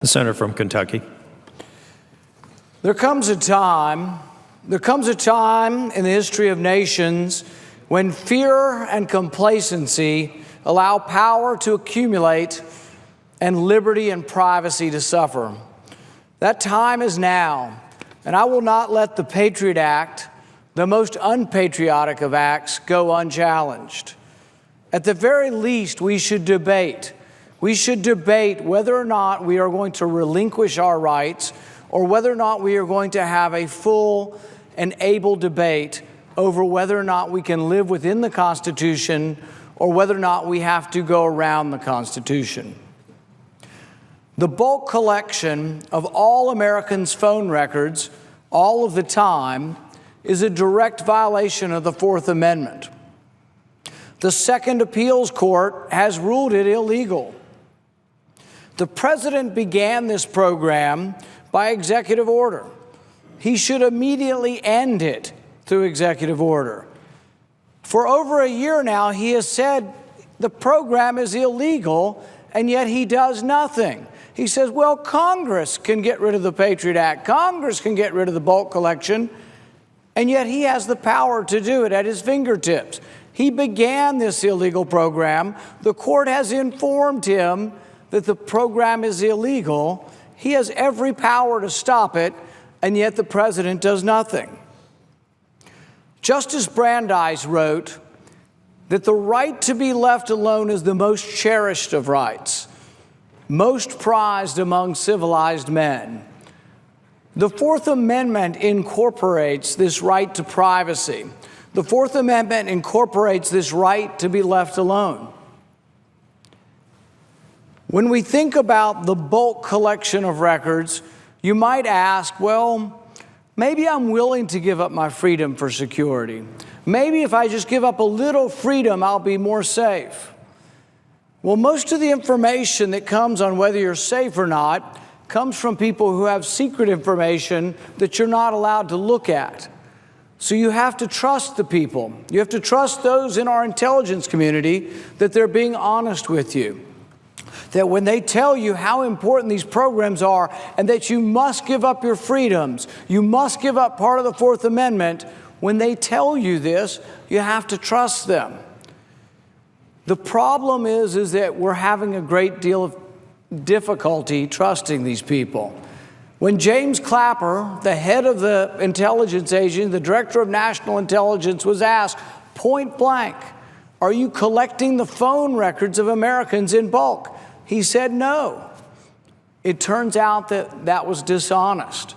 The senator from Kentucky. There comes a time in the history of nations when fear and complacency allow power to accumulate and liberty and privacy to suffer. That time is now, and I will not let the Patriot Act, the most unpatriotic of acts, go unchallenged. At the very least, we should debate. We should debate whether or not we are going to relinquish our rights or whether or not we are going to have a full and able debate over whether or not we can live within the Constitution or whether or not we have to go around the Constitution. The bulk collection of all Americans' phone records all of the time is a direct violation of the Fourth Amendment. The Second Appeals Court has ruled it illegal. The president began this program by executive order. He should immediately end it through executive order. For over a year now, he has said the program is illegal, and yet he does nothing. He says, well, Congress can get rid of the Patriot Act. Congress can get rid of the bulk collection, and yet he has the power to do it at his fingertips. He began this illegal program. The court has informed him that the program is illegal. He has every power to stop it, and yet the president does nothing. Justice Brandeis wrote that the right to be left alone is the most cherished of rights, most prized among civilized men. The Fourth Amendment incorporates this right to privacy. The Fourth Amendment incorporates this right to be left alone. When we think about the bulk collection of records, you might ask, well, maybe I'm willing to give up my freedom for security. Maybe if I just give up a little freedom, I'll be more safe. Well, most of the information that comes on whether you're safe or not comes from people who have secret information that you're not allowed to look at. So you have to trust the people. You have to trust those in our intelligence community that they're being honest with you. That when they tell you how important these programs are and that you must give up your freedoms, you must give up part of the Fourth Amendment, when they tell you this, you have to trust them. The problem is that we're having a great deal of difficulty trusting these people. When James Clapper, the head of the intelligence agency, the director of national intelligence, was asked point blank, are you collecting the phone records of Americans in bulk? He said no. It turns out that that was dishonest.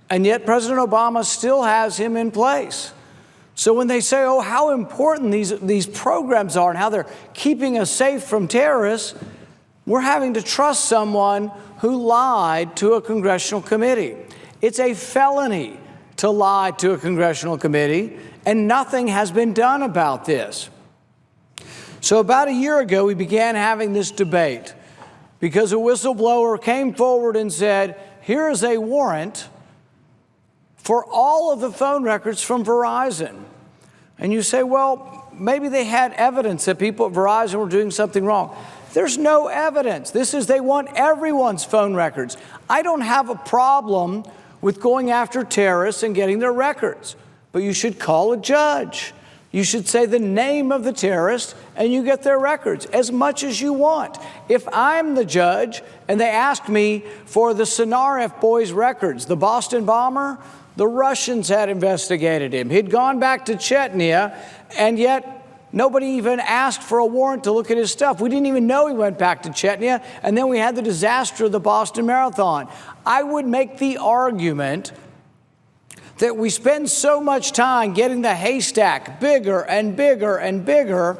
And yet President Obama still has him in place. So when they say, oh, how important these programs are and how they're keeping us safe from terrorists, we're having to trust someone who lied to a congressional committee. It's a felony to lie to a congressional committee, and nothing has been done about this. So about a year ago, we began having this debate because a whistleblower came forward and said, here is a warrant for all of the phone records from Verizon. And you say, well, maybe they had evidence that people at Verizon were doing something wrong. There's no evidence. They want everyone's phone records. I don't have a problem with going after terrorists and getting their records, but you should call a judge. You should say the name of the terrorist and you get their records as much as you want. If I'm the judge and they ask me for the Tsarnaev boys' records, the Boston bomber, the Russians had investigated him. He'd gone back to Chechnya, and yet nobody even asked for a warrant to look at his stuff. We didn't even know he went back to Chechnya, and then we had the disaster of the Boston Marathon. I would make the argument that we spend so much time getting the haystack bigger and bigger and bigger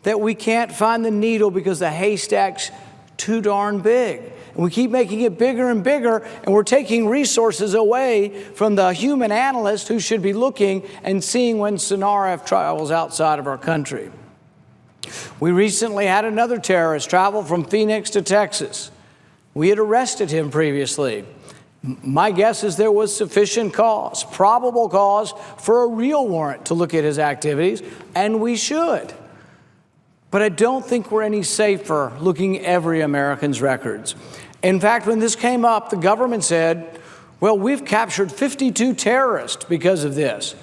that we can't find the needle because the haystack's too darn big. And we keep making it bigger and bigger, and we're taking resources away from the human analyst who should be looking and seeing when Tsarnaev travels outside of our country. We recently had another terrorist travel from Phoenix to Texas. We had arrested him previously. My guess is there was sufficient cause, probable cause, for a real warrant to look at his activities, and we should. But I don't think we're any safer looking at every American's records. In fact, when this came up, the government said, well, we've captured 52 terrorists because of this.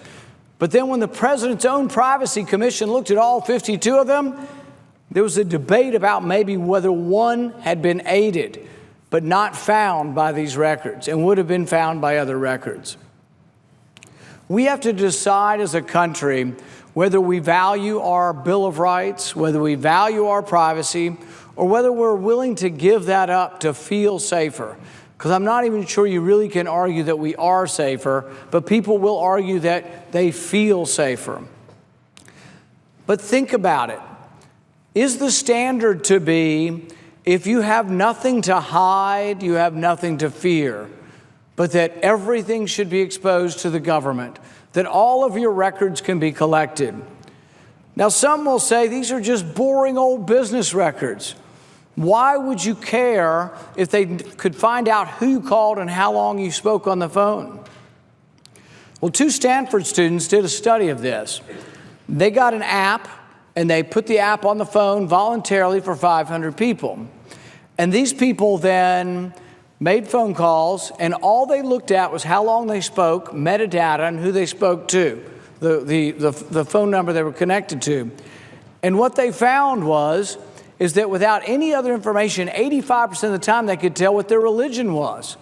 But then when the president's own privacy commission looked at all 52 of them, there was a debate about maybe whether one had been aided, but not found by these records and would have been found by other records. We have to decide as a country whether we value our Bill of Rights, whether we value our privacy, or whether we're willing to give that up to feel safer. Because I'm not even sure you really can argue that we are safer, but people will argue that they feel safer. But think about it. Is the standard to be, if you have nothing to hide, you have nothing to fear, but that everything should be exposed to the government, that all of your records can be collected? Now, some will say these are just boring old business records. Why would you care if they could find out who you called and how long you spoke on the phone? Well, 2 Stanford students did a study of this. They got an app, and they put the app on the phone voluntarily for 500 people. And these people then made phone calls, and all they looked at was how long they spoke, metadata, and who they spoke to, the phone number they were connected to. And what they found is that without any other information, 85% of the time they could tell what their religion was.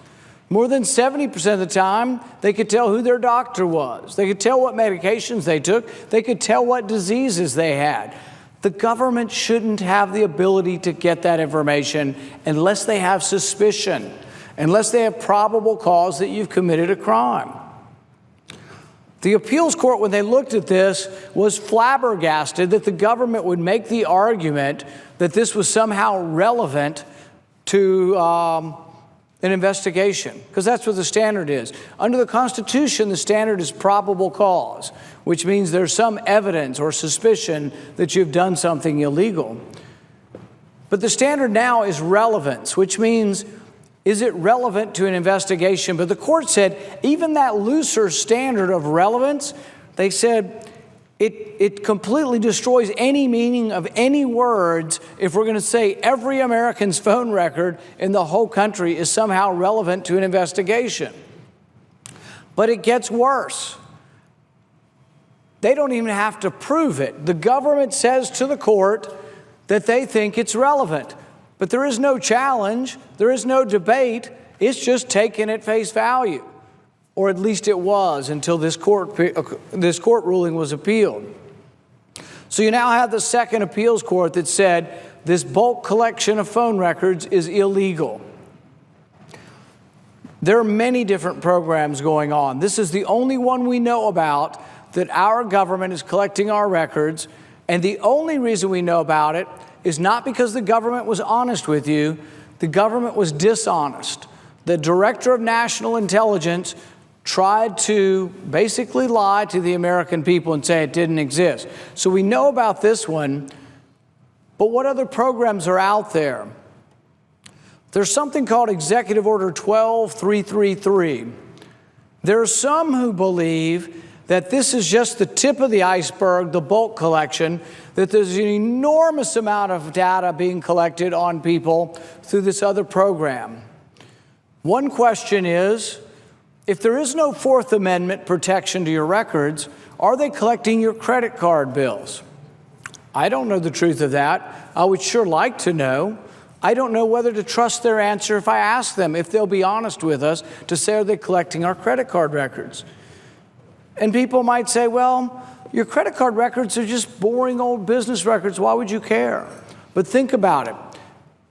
More than 70% of the time, they could tell who their doctor was. They could tell what medications they took. They could tell what diseases they had. The government shouldn't have the ability to get that information unless they have suspicion, unless they have probable cause that you've committed a crime. The appeals court, when they looked at this, was flabbergasted that the government would make the argument that this was somehow relevant to an investigation, because that's what the standard is. Under the Constitution, the standard is probable cause, which means there's some evidence or suspicion that you've done something illegal. But the standard now is relevance, which means, is it relevant to an investigation? But the court said even that looser standard of relevance, they said it completely destroys any meaning of any words if we're going to say every American's phone record in the whole country is somehow relevant to an investigation. But it gets worse. They don't even have to prove it. The government says to the court that they think it's relevant. But there is no challenge, there is no debate, it's just taken at face value. Or at least it was until this court ruling was appealed. So you now have the second appeals court that said this bulk collection of phone records is illegal. There are many different programs going on. This is the only one we know about that our government is collecting our records, and the only reason we know about it is not because the government was honest with you, the government was dishonest. The Director of National Intelligence tried to basically lie to the American people and say it didn't exist. So we know about this one, but what other programs are out there? There's something called Executive Order 12333. There are some who believe that this is just the tip of the iceberg, the bulk collection, that there's an enormous amount of data being collected on people through this other program. One question is, if there is no Fourth Amendment protection to your records, are they collecting your credit card bills? I don't know the truth of that. I would sure like to know. I don't know whether to trust their answer if I ask them, if they'll be honest with us, to say, are they collecting our credit card records? And people might say, well, your credit card records are just boring old business records. Why would you care? But think about it.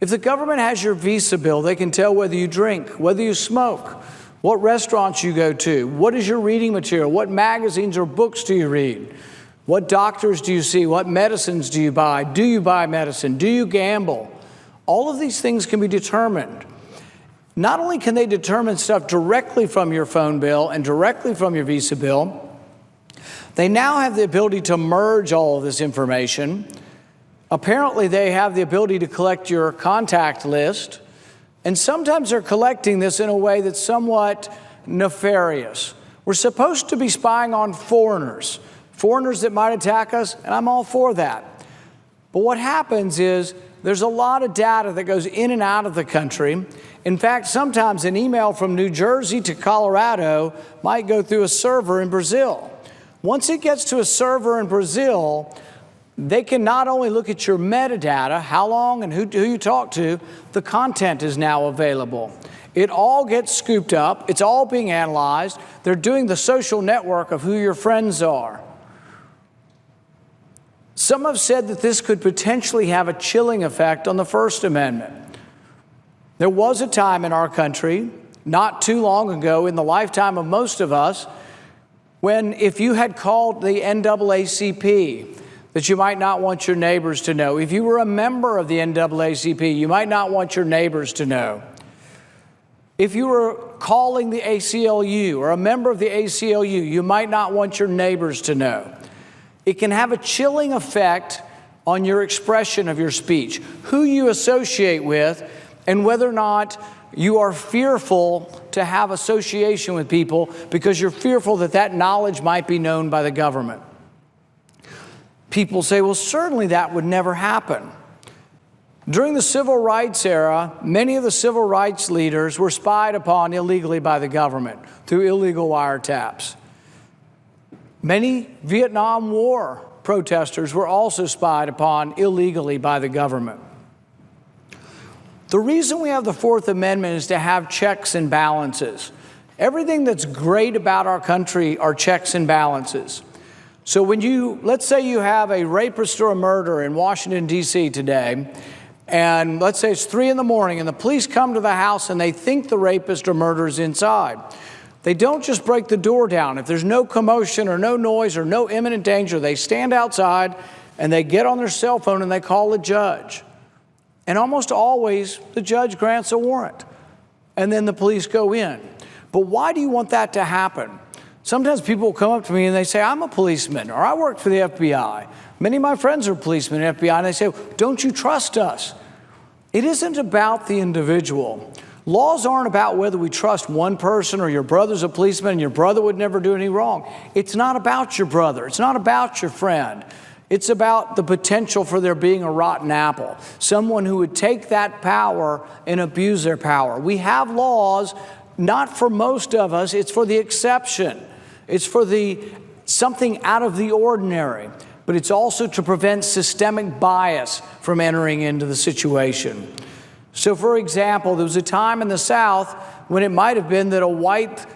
If the government has your Visa bill, they can tell whether you drink, whether you smoke, what restaurants you go to, what is your reading material, what magazines or books do you read, what doctors do you see, what medicines do you buy, do you buy medicine, do you gamble? All of these things can be determined. Not only can they determine stuff directly from your phone bill and directly from your Visa bill, they now have the ability to merge all of this information. Apparently, they have the ability to collect your contact list, and sometimes they're collecting this in a way that's somewhat nefarious. We're supposed to be spying on foreigners that might attack us, and I'm all for that. But what happens is there's a lot of data that goes in and out of the country, In fact, sometimes an email from New Jersey to Colorado might go through a server in Brazil. Once it gets to a server in Brazil, they can not only look at your metadata, how long and who you talk to, the content is now available. It all gets scooped up. It's all being analyzed. They're doing the social network of who your friends are. Some have said that this could potentially have a chilling effect on the First Amendment. There was a time in our country, not too long ago, in the lifetime of most of us, when if you had called the NAACP, that you might not want your neighbors to know. If you were a member of the NAACP, you might not want your neighbors to know. If you were calling the ACLU or a member of the ACLU, you might not want your neighbors to know. It can have a chilling effect on your expression of your speech, who you associate with, and whether or not you are fearful to have association with people because you're fearful that that knowledge might be known by the government. People say, well, certainly that would never happen. During the civil rights era, many of the civil rights leaders were spied upon illegally by the government through illegal wiretaps. Many Vietnam War protesters were also spied upon illegally by the government. The reason we have the Fourth Amendment is to have checks and balances. Everything that's great about our country are checks and balances. So when let's say you have a rapist or a murderer in Washington, D.C. today, and let's say it's 3 in the morning and the police come to the house and they think the rapist or murderer is inside. They don't just break the door down. If there's no commotion or no noise or no imminent danger, they stand outside and they get on their cell phone and they call the judge. And almost always the judge grants a warrant and then the police go in. But why do you want that to happen? Sometimes people will come up to me and they say, I'm a policeman, or I work for the FBI. Many of my friends are policemen in the FBI, and they say, don't you trust us? It isn't about the individual. Laws aren't about whether we trust one person or your brother's a policeman and your brother would never do any wrong. It's not about your brother. It's not about your friend. It's about the potential for there being a rotten apple, someone who would take that power and abuse their power. We have laws, not for most of us, it's for the exception. It's for something out of the ordinary, but it's also to prevent systemic bias from entering into the situation. So, for example, there was a time in the South when it might have been that a white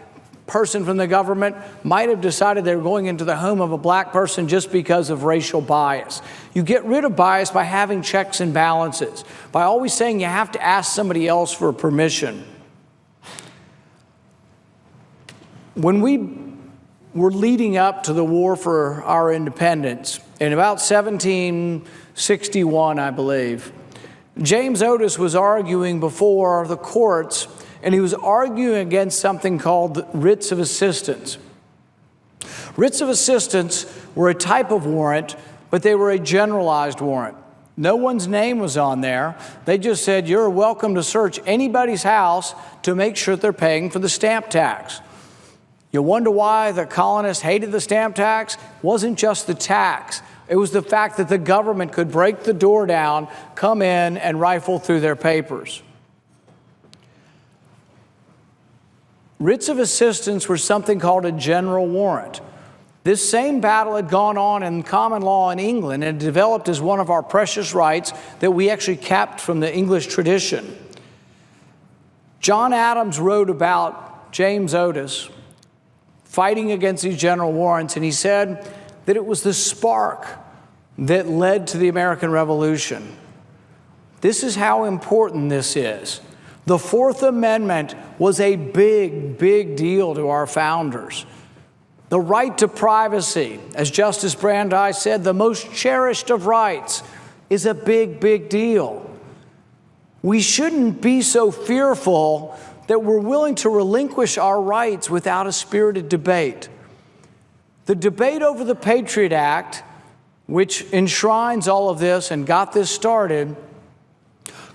person from the government might have decided they were going into the home of a black person just because of racial bias. You get rid of bias by having checks and balances, by always saying you have to ask somebody else for permission. When we were leading up to the war for our independence, in about 1761, I believe, James Otis was arguing before the courts, and he was arguing against something called writs of assistance. Writs of assistance were a type of warrant, but they were a generalized warrant. No one's name was on there. They just said, you're welcome to search anybody's house to make sure they're paying for the stamp tax. You wonder why the colonists hated the stamp tax? It wasn't just the tax. It was the fact that the government could break the door down, come in, and rifle through their papers. Writs of assistance were something called a general warrant. This same battle had gone on in common law in England and developed as one of our precious rights that we actually kept from the English tradition. John Adams wrote about James Otis fighting against these general warrants, and he said that it was the spark that led to the American Revolution. This is how important this is. The Fourth Amendment was a big, big deal to our founders. The right to privacy, as Justice Brandeis said, the most cherished of rights, is a big, big deal. We shouldn't be so fearful that we're willing to relinquish our rights without a spirited debate. The debate over the Patriot Act, which enshrines all of this and got this started,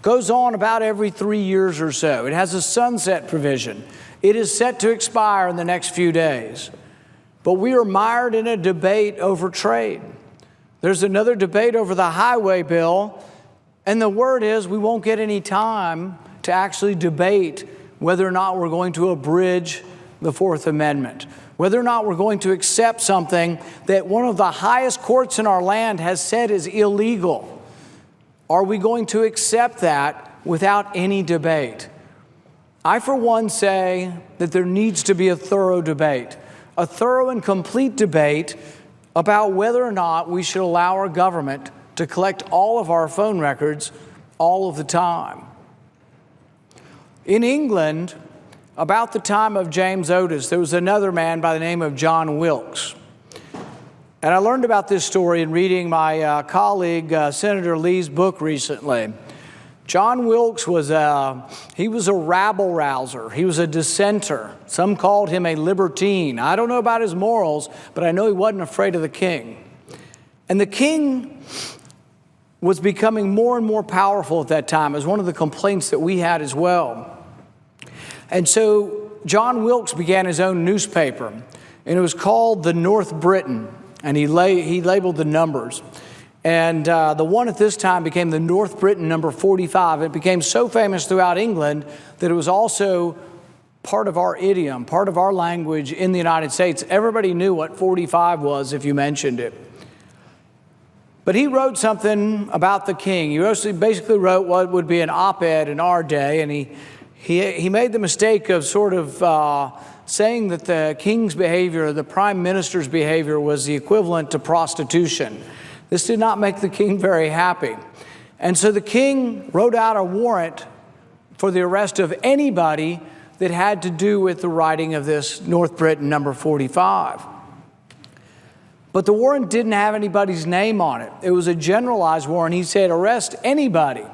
goes on about every 3 years or so. It has a sunset provision. It is set to expire in the next few days. But we are mired in a debate over trade. There's another debate over the highway bill, and the word is we won't get any time to actually debate whether or not we're going to abridge the Fourth Amendment, whether or not we're going to accept something that one of the highest courts in our land has said is illegal. Are we going to accept that without any debate? I, for one, say that there needs to be a thorough debate, a thorough and complete debate about whether or not we should allow our government to collect all of our phone records all of the time. In England, about the time of James Otis, there was another man by the name of John Wilkes. And I learned about this story in reading my colleague, Senator Lee's book recently. John Wilkes was a rabble-rouser. He was a dissenter. Some called him a libertine. I don't know about his morals, but I know he wasn't afraid of the king. And the king was becoming more and more powerful at that time. It was one of the complaints that we had as well. And so John Wilkes began his own newspaper, and it was called the North Briton, and he labeled the numbers. And the one at this time became the North Briton number 45. It became so famous throughout England that it was also part of our idiom, part of our language in the United States. Everybody knew what 45 was if you mentioned it. But he wrote something about the king. He basically wrote what would be an op-ed in our day, and he made the mistake of sort of saying that the king's behavior, the prime minister's behavior, was the equivalent to prostitution. This did not make the king very happy. And so the king wrote out a warrant for the arrest of anybody that had to do with the writing of this North Briton number 45. But the warrant didn't have anybody's name on it. It was a generalized warrant. He said, arrest anybody.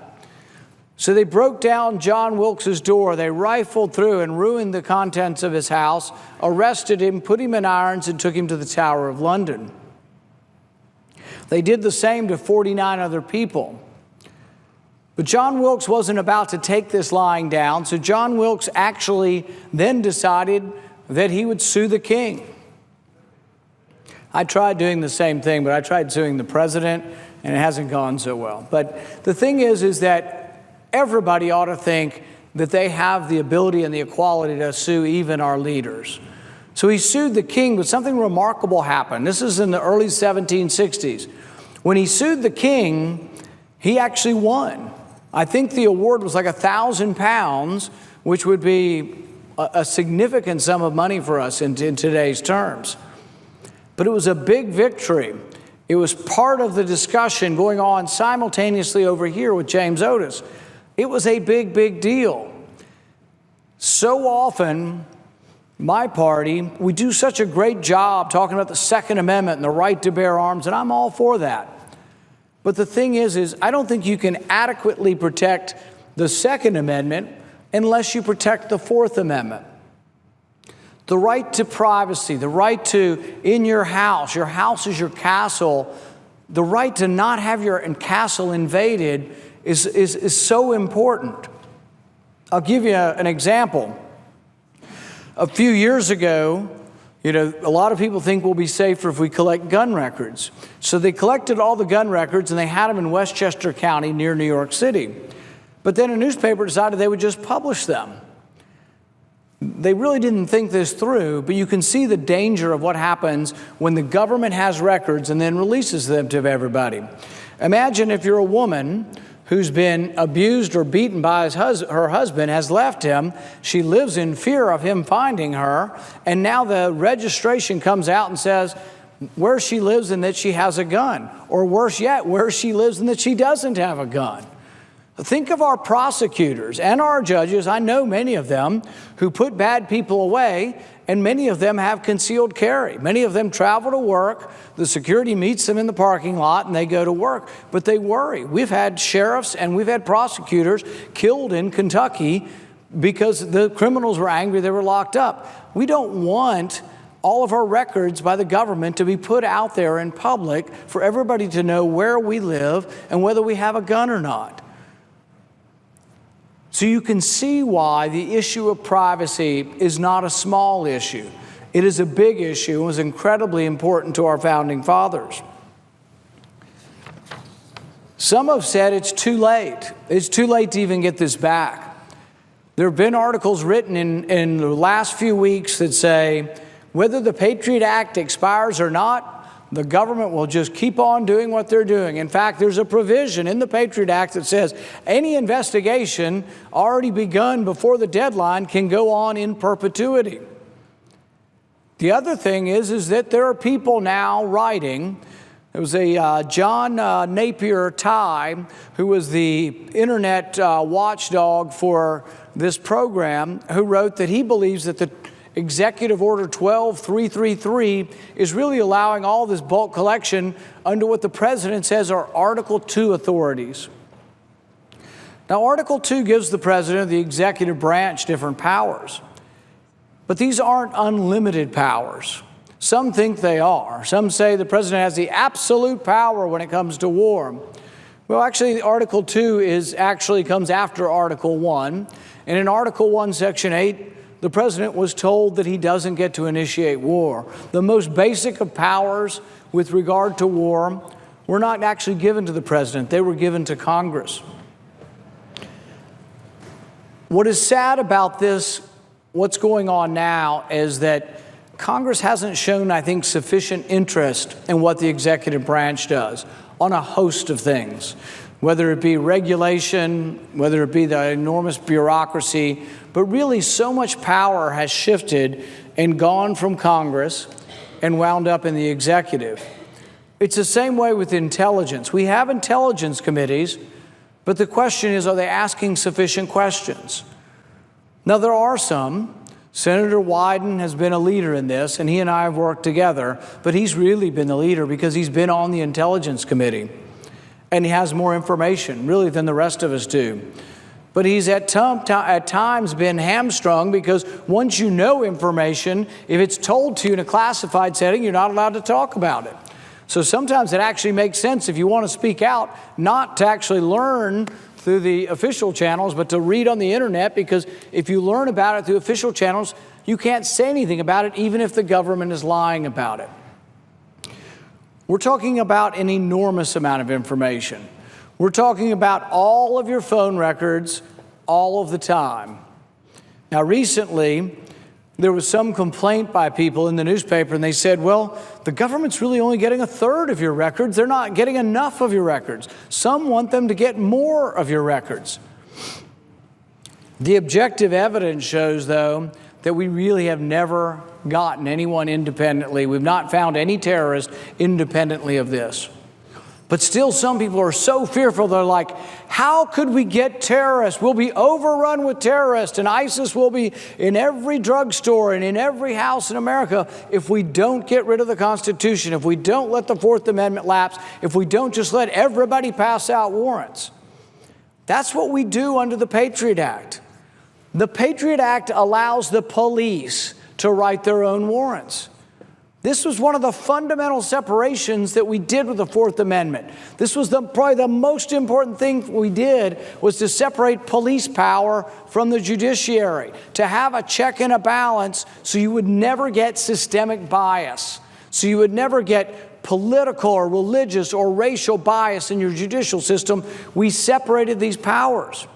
So they broke down John Wilkes's door. They rifled through and ruined the contents of his house, arrested him, put him in irons, and took him to the Tower of London. They did the same to 49 other people. But John Wilkes wasn't about to take this lying down, so John Wilkes actually then decided that he would sue the king. I tried doing the same thing, but I tried suing the president, and it hasn't gone so well. But the thing is that everybody ought to think that they have the ability and the equality to sue even our leaders. So he sued the king, but something remarkable happened. This is in the early 1760s. When he sued the king, he actually won. I think the award was like £1,000, which would be a significant sum of money for us in today's terms. But it was a big victory. It was part of the discussion going on simultaneously over here with James Otis. It was a big, big deal. So often, my party, we do such a great job talking about the Second Amendment and the right to bear arms, and I'm all for that. But the thing is I don't think you can adequately protect the Second Amendment unless you protect the Fourth Amendment. The right to privacy, the right to, in your house is your castle, the right to not have your castle invaded is so important. I'll give you an example. A few years ago, a lot of people think we'll be safer if we collect gun records. So they collected all the gun records and they had them in Westchester County near New York City. But then a newspaper decided they would just publish them. They really didn't think this through, but you can see the danger of what happens when the government has records and then releases them to everybody. Imagine if you're a woman who's been abused or beaten by her husband, has left him. She lives in fear of him finding her, and now the registration comes out and says where she lives and that she has a gun, or worse yet, where she lives and that she doesn't have a gun. Think of our prosecutors and our judges. I know many of them who put bad people away, and many of them have concealed carry. Many of them travel to work. The security meets them in the parking lot and they go to work, but they worry. We've had sheriffs and we've had prosecutors killed in Kentucky because the criminals were angry they were locked up. We don't want all of our records by the government to be put out there in public for everybody to know where we live and whether we have a gun or not. So you can see why the issue of privacy is not a small issue. It is a big issue and was incredibly important to our founding fathers. Some have said it's too late. It's too late to even get this back. There have been articles written in the last few weeks that say whether the Patriot Act expires or not, the government will just keep on doing what they're doing. In fact, there's a provision in the Patriot Act that says any investigation already begun before the deadline can go on in perpetuity. The other thing is that there are people now writing. There was a John Napier Ty, who was the internet watchdog for this program, who wrote that he believes that the Executive Order 12333 is really allowing all this bulk collection under what the president says are Article 2 authorities. Now, Article 2 gives the president of the executive branch different powers, but these aren't unlimited powers. Some think they are. Some say the president has the absolute power when it comes to war. Well, actually, Article 2 comes after Article 1, and in Article 1, Section 8, the president was told that he doesn't get to initiate war. The most basic of powers with regard to war were not actually given to the president. They were given to Congress. What is sad about this, what's going on now, is that Congress hasn't shown, I think, sufficient interest in what the executive branch does on a host of things, whether it be regulation, whether it be the enormous bureaucracy, but really so much power has shifted and gone from Congress and wound up in the executive. It's the same way with intelligence. We have intelligence committees, but the question is, are they asking sufficient questions? Now, there are some. Senator Wyden has been a leader in this, and he and I have worked together, but he's really been the leader because he's been on the Intelligence Committee, and he has more information, really, than the rest of us do. But he's at times been hamstrung because once you know information, if it's told to you in a classified setting, you're not allowed to talk about it. So sometimes it actually makes sense, if you want to speak out, not to actually learn through the official channels, but to read on the internet, because if you learn about it through official channels, you can't say anything about it, even if the government is lying about it. We're talking about an enormous amount of information. We're talking about all of your phone records all of the time. Now, recently, there was some complaint by people in the newspaper, and they said, well, the government's really only getting a third of your records. They're not getting enough of your records. Some want them to get more of your records. The objective evidence shows, though, that we really have never gotten anyone independently. We've not found any terrorist independently of this. But still, some people are so fearful, they're like, how could we get terrorists? We'll be overrun with terrorists, and ISIS will be in every drugstore and in every house in America if we don't get rid of the Constitution, if we don't let the Fourth Amendment lapse, if we don't just let everybody pass out warrants. That's what we do under the Patriot Act. The Patriot Act allows the police to write their own warrants. This was one of the fundamental separations that we did with the Fourth Amendment. This was probably the most important thing we did, was to separate police power from the judiciary, to have a check and a balance so you would never get systemic bias, so you would never get political or religious or racial bias in your judicial system. We separated these powers.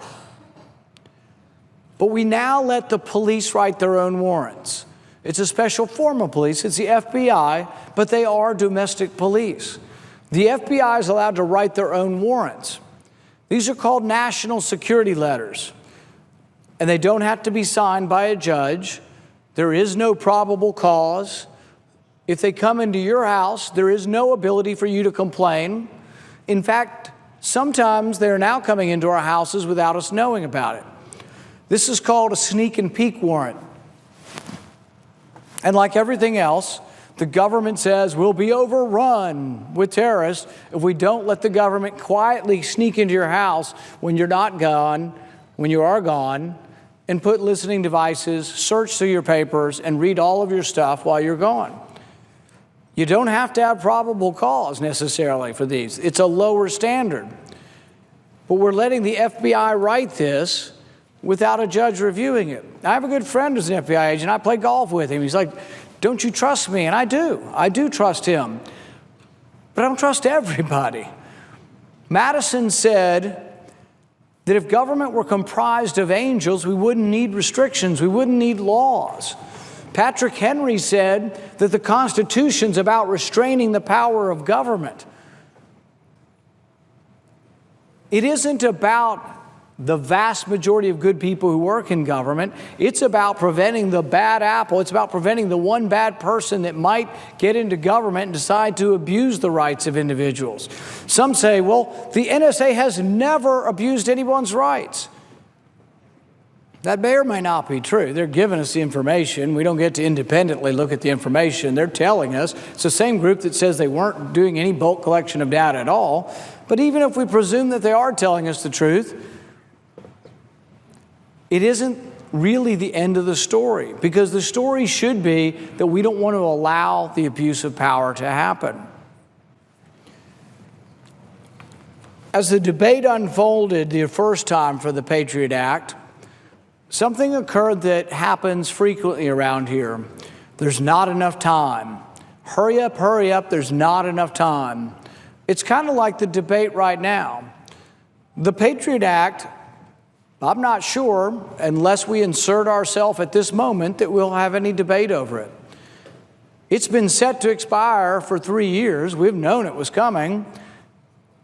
But we now let the police write their own warrants. It's a special form of police. It's the FBI, but they are domestic police. The FBI is allowed to write their own warrants. These are called national security letters, and they don't have to be signed by a judge. There is no probable cause. If they come into your house, there is no ability for you to complain. In fact, sometimes they're now coming into our houses without us knowing about it. This is called a sneak and peek warrant. And like everything else, the government says we'll be overrun with terrorists if we don't let the government quietly sneak into your house when you're not gone, when you are gone, and put listening devices, search through your papers, and read all of your stuff while you're gone. You don't have to have probable cause necessarily for these. It's a lower standard. But we're letting the FBI write this without a judge reviewing it. I have a good friend who's an FBI agent. I play golf with him. He's like, don't you trust me? And I do. I do trust him. But I don't trust everybody. Madison said, that if government were comprised of angels, we wouldn't need restrictions, we wouldn't need laws. Patrick Henry said that the Constitution's about restraining the power of government. It isn't about the vast majority of good people who work in government. It's about preventing the bad apple. It's about preventing the one bad person that might get into government and decide to abuse the rights of individuals. Some say, well, the NSA has never abused anyone's rights. That may or may not be true. They're giving us the information. We don't get to independently look at the information. They're telling us. It's the same group that says they weren't doing any bulk collection of data at all. But even if we presume that they are telling us the truth, it isn't really the end of the story, because the story should be that we don't want to allow the abuse of power to happen. As the debate unfolded the first time for the Patriot Act, something occurred that happens frequently around here. There's not enough time. Hurry up, there's not enough time. It's kind of like the debate right now. The Patriot Act, I'm not sure, unless we insert ourselves at this moment, that we'll have any debate over it. It's been set to expire for 3 years. We've known it was coming.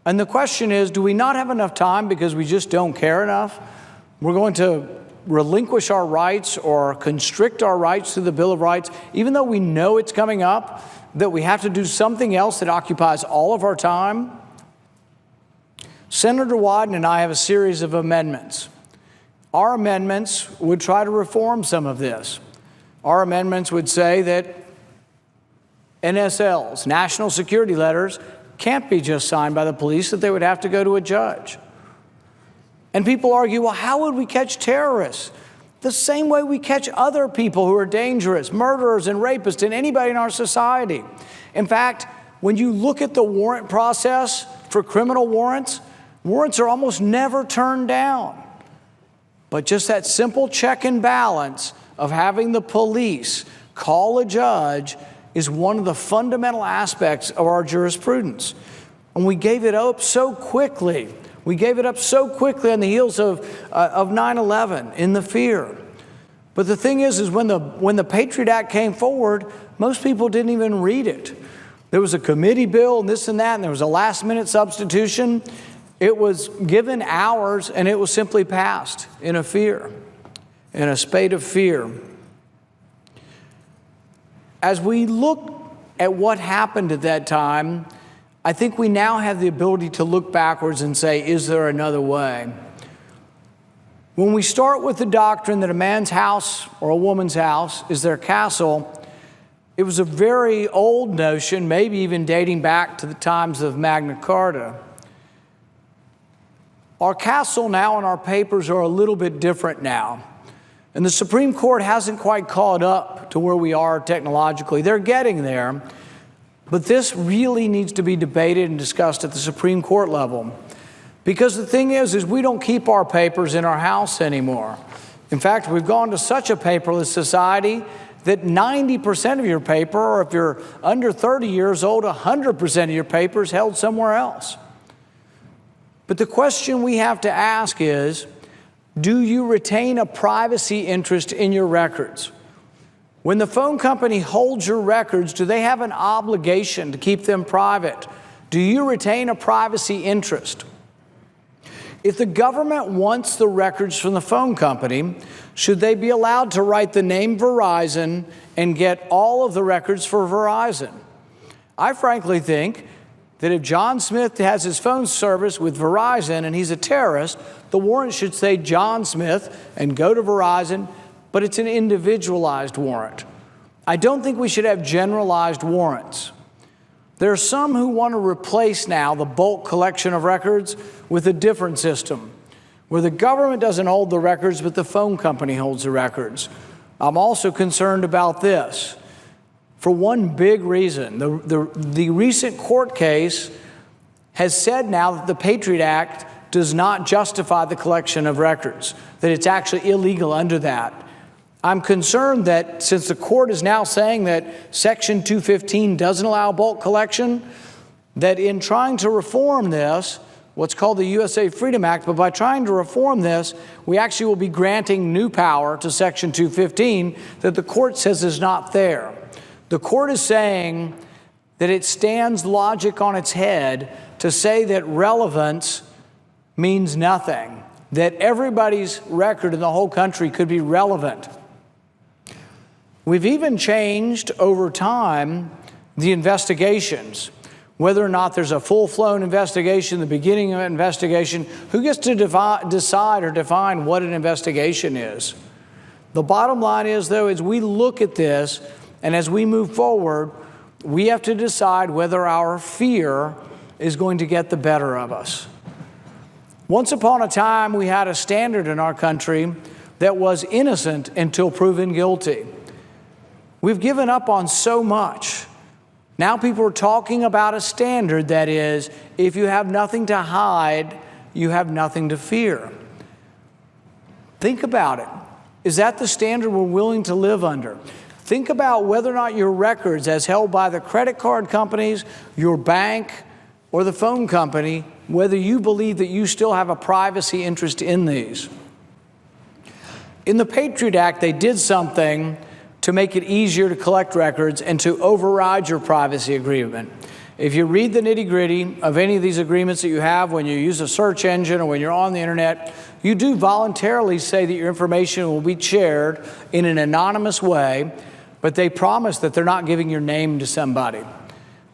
And the question is, do we not have enough time because we just don't care enough? We're going to relinquish our rights or constrict our rights through the Bill of Rights, even though we know it's coming up, that we have to do something else that occupies all of our time? Senator Wyden and I have a series of amendments. Our amendments would try to reform some of this. Our amendments would say that NSLs, national security letters, can't be just signed by the police, that they would have to go to a judge. And people argue, well, how would we catch terrorists? The same way we catch other people who are dangerous, murderers and rapists, and anybody in our society. In fact, when you look at the warrant process for criminal warrants, warrants are almost never turned down. But just that simple check and balance of having the police call a judge is one of the fundamental aspects of our jurisprudence. And we gave it up so quickly. We gave it up so quickly on the heels of 9/11 in the fear. But the thing is when the Patriot Act came forward, most people didn't even read it. There was a committee bill and this and that, and there was a last-minute substitution. It was given hours, and it was simply passed in a spate of fear. As we look at what happened at that time, I think we now have the ability to look backwards and say, is there another way? When we start with the doctrine that a man's house or a woman's house is their castle, it was a very old notion, maybe even dating back to the times of Magna Carta. Our castle now and our papers are a little bit different now. And the Supreme Court hasn't quite caught up to where we are technologically. They're getting there. But this really needs to be debated and discussed at the Supreme Court level. Because the thing is we don't keep our papers in our house anymore. In fact, we've gone to such a paperless society that 90% of your paper, or if you're under 30 years old, 100% of your paper is held somewhere else. But the question we have to ask is, do you retain a privacy interest in your records? When the phone company holds your records, do they have an obligation to keep them private? Do you retain a privacy interest? If the government wants the records from the phone company, should they be allowed to write the name Verizon and get all of the records for Verizon? I frankly think that if John Smith has his phone service with Verizon and he's a terrorist, the warrant should say John Smith and go to Verizon, but it's an individualized warrant. I don't think we should have generalized warrants. There are some who want to replace now the bulk collection of records with a different system, where the government doesn't hold the records, but the phone company holds the records. I'm also concerned about this. For one big reason, the recent court case has said now that the Patriot Act does not justify the collection of records, that it's actually illegal under that. I'm concerned that since the court is now saying that Section 215 doesn't allow bulk collection, that in trying to reform this, what's called the USA Freedom Act, but by trying to reform this, we actually will be granting new power to Section 215 that the court says is not there. The court is saying that it stands logic on its head to say that relevance means nothing, that everybody's record in the whole country could be relevant. We've even changed over time the investigations, whether or not there's a full-blown investigation, the beginning of an investigation. Who gets to decide or define what an investigation is? The bottom line is, though, as we look at this and as we move forward, we have to decide whether our fear is going to get the better of us. Once upon a time, we had a standard in our country that was innocent until proven guilty. We've given up on so much. Now people are talking about a standard that is, if you have nothing to hide, you have nothing to fear. Think about it. Is that the standard we're willing to live under? Think about whether or not your records, as held by the credit card companies, your bank, or the phone company, whether you believe that you still have a privacy interest in these. In the Patriot Act, they did something to make it easier to collect records and to override your privacy agreement. If you read the nitty-gritty of any of these agreements that you have when you use a search engine or when you're on the internet, you do voluntarily say that your information will be shared in an anonymous way, but they promise that they're not giving your name to somebody.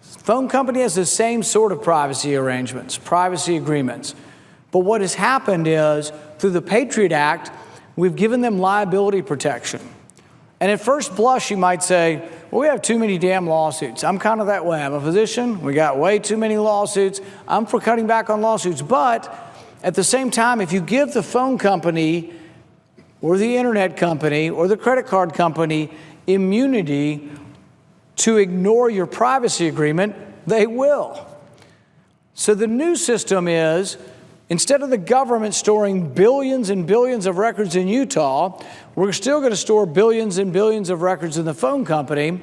Phone company has the same sort of privacy arrangements, privacy agreements. But what has happened is, through the Patriot Act, we've given them liability protection. And at first blush, you might say, well, we have too many damn lawsuits. I'm kind of that way. I'm a physician. We got way too many lawsuits. I'm for cutting back on lawsuits. But at the same time, if you give the phone company or the internet company or the credit card company immunity to ignore your privacy agreement, they will. So the new system is, instead of the government storing billions and billions of records in Utah, we're still going to store billions and billions of records in the phone company,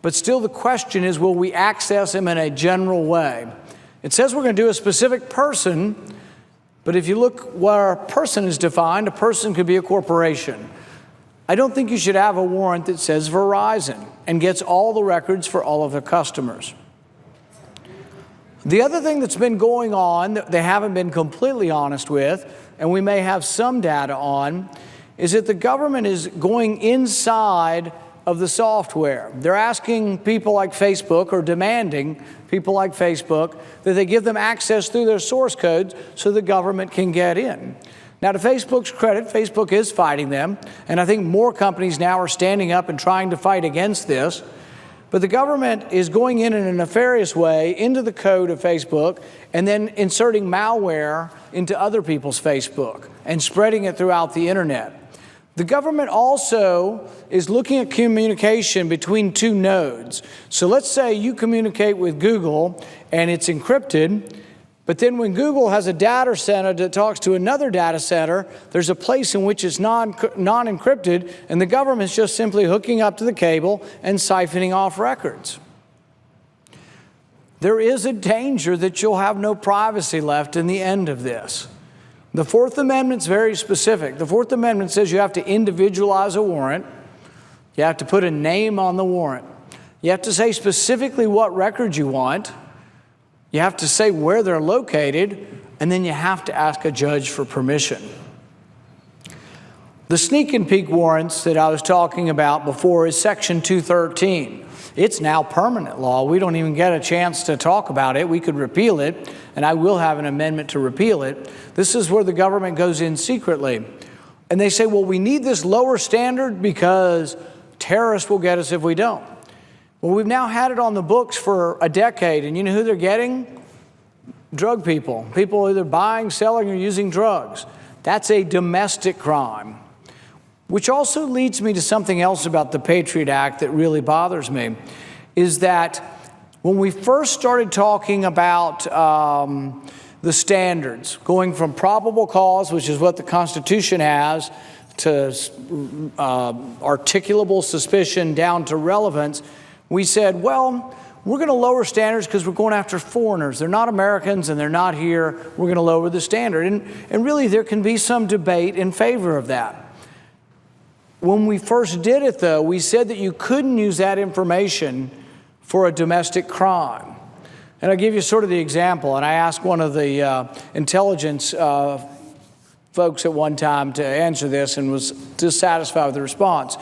but still the question is, will we access them in a general way? It says we're going to do a specific person, but if you look where a person is defined, a person could be a corporation. I don't think you should have a warrant that says Verizon and gets all the records for all of their customers. The other thing that's been going on that they haven't been completely honest with, and we may have some data on, is that the government is going inside of the software. They're asking people like Facebook, or demanding people like Facebook, that they give them access through their source codes so the government can get in. Now, to Facebook's credit, Facebook is fighting them, and I think more companies now are standing up and trying to fight against this. But the government is going in a nefarious way into the code of Facebook and then inserting malware into other people's Facebook and spreading it throughout the internet. The government also is looking at communication between two nodes. So let's say you communicate with Google and it's encrypted, but then when Google has a data center that talks to another data center, there's a place in which it's non-encrypted, and the government's just simply hooking up to the cable and siphoning off records. There is a danger that you'll have no privacy left in the end of this. The Fourth Amendment's very specific. The Fourth Amendment says you have to individualize a warrant. You have to put a name on the warrant. You have to say specifically what records you want. You have to say where they're located, and then you have to ask a judge for permission. The sneak and peek warrants that I was talking about before is Section 213. It's now permanent law. We don't even get a chance to talk about it. We could repeal it, and I will have an amendment to repeal it. This is where the government goes in secretly. And they say, well, we need this lower standard because terrorists will get us if we don't. Well, we've now had it on the books for a decade, and you know who they're getting? Drug people. People either buying, selling, or using drugs. That's a domestic crime. Which also leads me to something else about the Patriot Act that really bothers me, is that when we first started talking about the standards, going from probable cause, which is what the Constitution has, to articulable suspicion down to relevance, we said, well, we're going to lower standards because we're going after foreigners. They're not Americans and they're not here. We're going to lower the standard. And really, there can be some debate in favor of that. When we first did it, though, we said that you couldn't use that information for a domestic crime. And I'll give you sort of the example. And I asked one of the intelligence folks at one time to answer this and was dissatisfied with the response.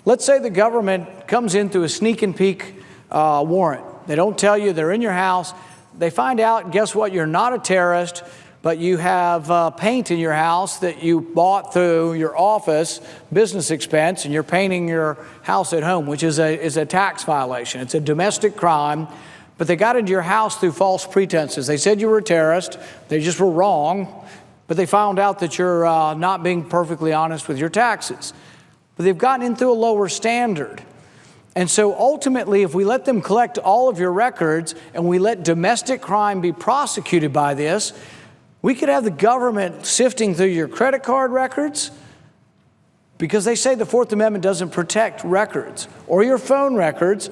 Let's say the government comes in through a sneak and peek warrant. They don't tell you, they're in your house. They find out, guess what? You're not a terrorist, but you have paint in your house that you bought through your office business expense, and you're painting your house at home, which is a tax violation. It's a domestic crime, but they got into your house through false pretenses. They said you were a terrorist. They just were wrong, but they found out that you're not being perfectly honest with your taxes. But they've gotten in through a lower standard. And so ultimately, if we let them collect all of your records and we let domestic crime be prosecuted by this, we could have the government sifting through your credit card records, because they say the Fourth Amendment doesn't protect records, or your phone records,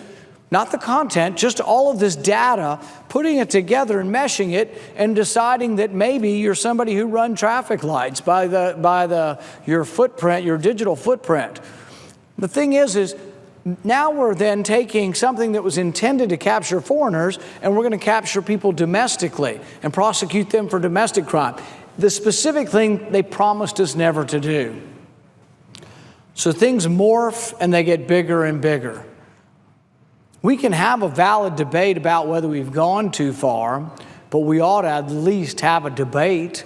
not the content, just all of this data, putting it together and meshing it and deciding that maybe you're somebody who runs traffic lights by your footprint, your digital footprint. The thing is now we're then taking something that was intended to capture foreigners, and we're going to capture people domestically and prosecute them for domestic crime. The specific thing they promised us never to do. So things morph and they get bigger and bigger. We can have a valid debate about whether we've gone too far, but we ought to at least have a debate.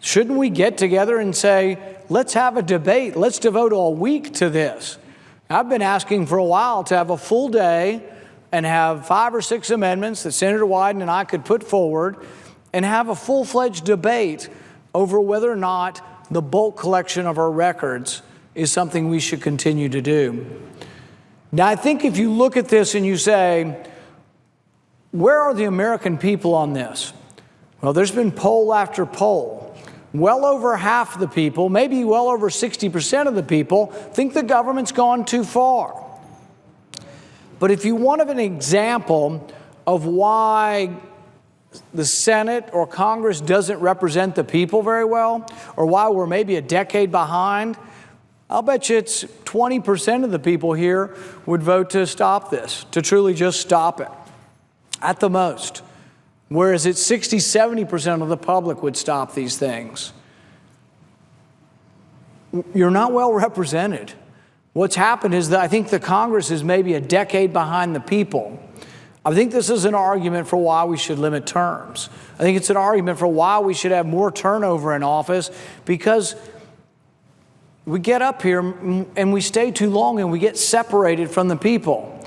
Shouldn't we get together and say, let's have a debate, let's devote a week to this? I've been asking for a while to have a full day and have 5 or 6 amendments that Senator Wyden and I could put forward and have a full-fledged debate over whether or not the bulk collection of our records is something we should continue to do. Now, I think if you look at this and you say, where are the American people on this? Well, there's been poll after poll. Well over half of the people, maybe well over 60% of the people, think the government's gone too far. But if you want an example of why the Senate or Congress doesn't represent the people very well, or why we're maybe a decade behind, I'll bet you it's 20% of the people here would vote to stop this, to truly just stop it, at the most. Whereas it's 60, 70% of the public would stop these things. You're not well represented. What's happened is that I think the Congress is maybe a decade behind the people. I think this is an argument for why we should limit terms. I think it's an argument for why we should have more turnover in office, because we get up here and we stay too long and we get separated from the people.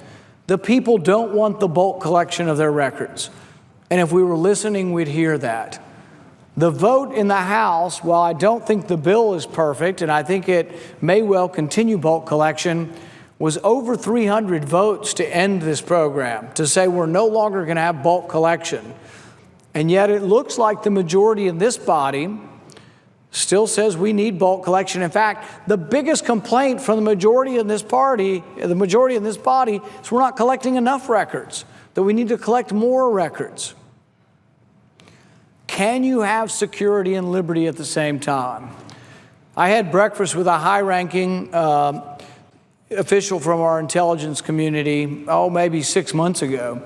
The people don't want the bulk collection of their records. And if we were listening, we'd hear that. The vote in the House, while I don't think the bill is perfect, and I think it may well continue bulk collection, was over 300 votes to end this program, to say we're no longer going to have bulk collection. And yet it looks like the majority in this body still says we need bulk collection. In fact, the biggest complaint from the majority in this body, is we're not collecting enough records, that we need to collect more records. Can you have security and liberty at the same time? I had breakfast with a high-ranking official from our intelligence community, maybe 6 months ago.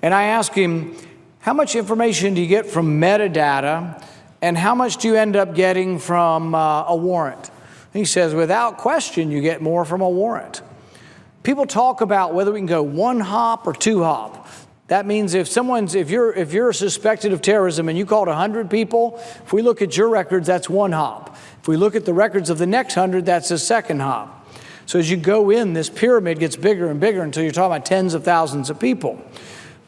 And I asked him, how much information do you get from metadata, and how much do you end up getting from a warrant? And he says, without question, you get more from a warrant. People talk about whether we can go 1 hop or 2 hop. That means if you're suspected of terrorism and you called 100 people, if we look at your records, that's 1 hop. If we look at the records of the next 100, that's a 2nd hop. So as you go in, this pyramid gets bigger and bigger until you're talking about tens of thousands of people.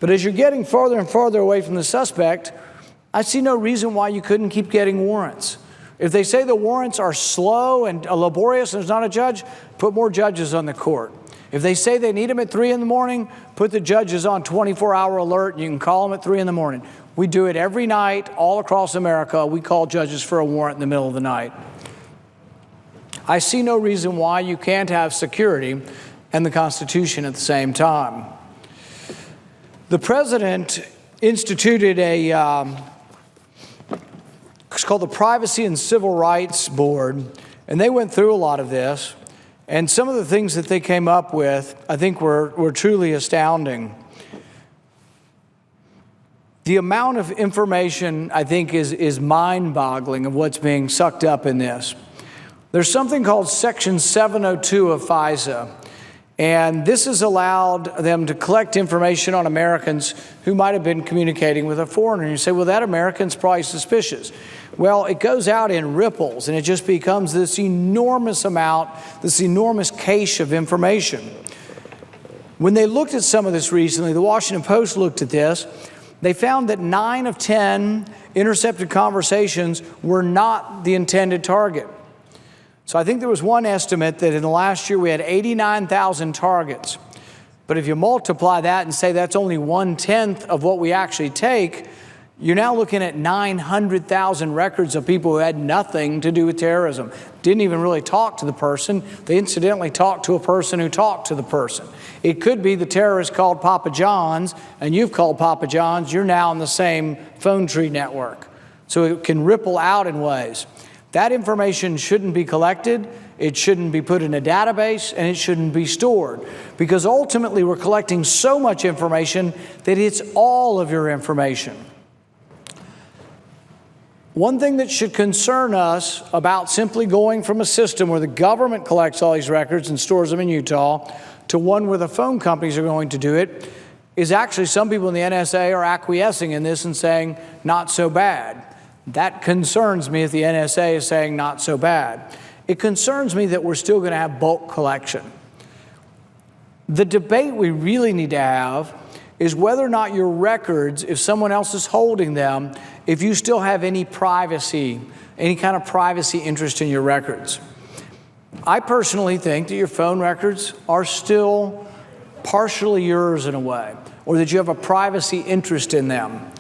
But as you're getting farther and farther away from the suspect, I see no reason why you couldn't keep getting warrants. If they say the warrants are slow and laborious and there's not a judge, put more judges on the court. If they say they need them at 3 in the morning, put the judges on 24-hour alert and you can call them at 3 in the morning. We do it every night all across America. We call judges for a warrant in the middle of the night. I see no reason why you can't have security and the Constitution at the same time. The president instituted it's called the Privacy and Civil Rights Board, and they went through a lot of this. And some of the things that they came up with, I think, were truly astounding. The amount of information, I think, is mind-boggling of what's being sucked up in this. There's something called Section 702 of FISA, and this has allowed them to collect information on Americans who might have been communicating with a foreigner. And you say, well, that American's probably suspicious. Well, it goes out in ripples, and it just becomes this enormous amount, this enormous cache of information. When they looked at some of this recently, the Washington Post looked at this, they found that 9 of 10 intercepted conversations were not the intended target. So I think there was one estimate that in the last year we had 89,000 targets. But if you multiply that and say that's only 1/10 of what we actually take, you're now looking at 900,000 records of people who had nothing to do with terrorism. Didn't even really talk to the person. They incidentally talked to a person who talked to the person. It could be the terrorist called Papa John's, and you've called Papa John's. You're now in the same phone tree network. So it can ripple out in ways. That information shouldn't be collected, it shouldn't be put in a database, and it shouldn't be stored. Because ultimately we're collecting so much information that it's all of your information. One thing that should concern us about simply going from a system where the government collects all these records and stores them in Utah to one where the phone companies are going to do it is actually some people in the NSA are acquiescing in this and saying, not so bad. That concerns me if the NSA is saying not so bad. It concerns me that we're still going to have bulk collection. The debate we really need to have is whether or not your records, if someone else is holding them, if you still have any privacy, any kind of privacy interest in your records. I personally think that your phone records are still partially yours in a way, or that you have a privacy interest in them.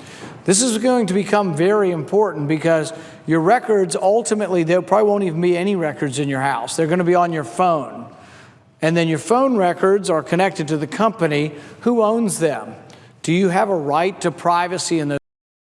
This is going to become very important because your records, ultimately, there probably won't even be any records in your house. They're going to be on your phone. And then your phone records are connected to the company. Who owns them? Do you have a right to privacy in those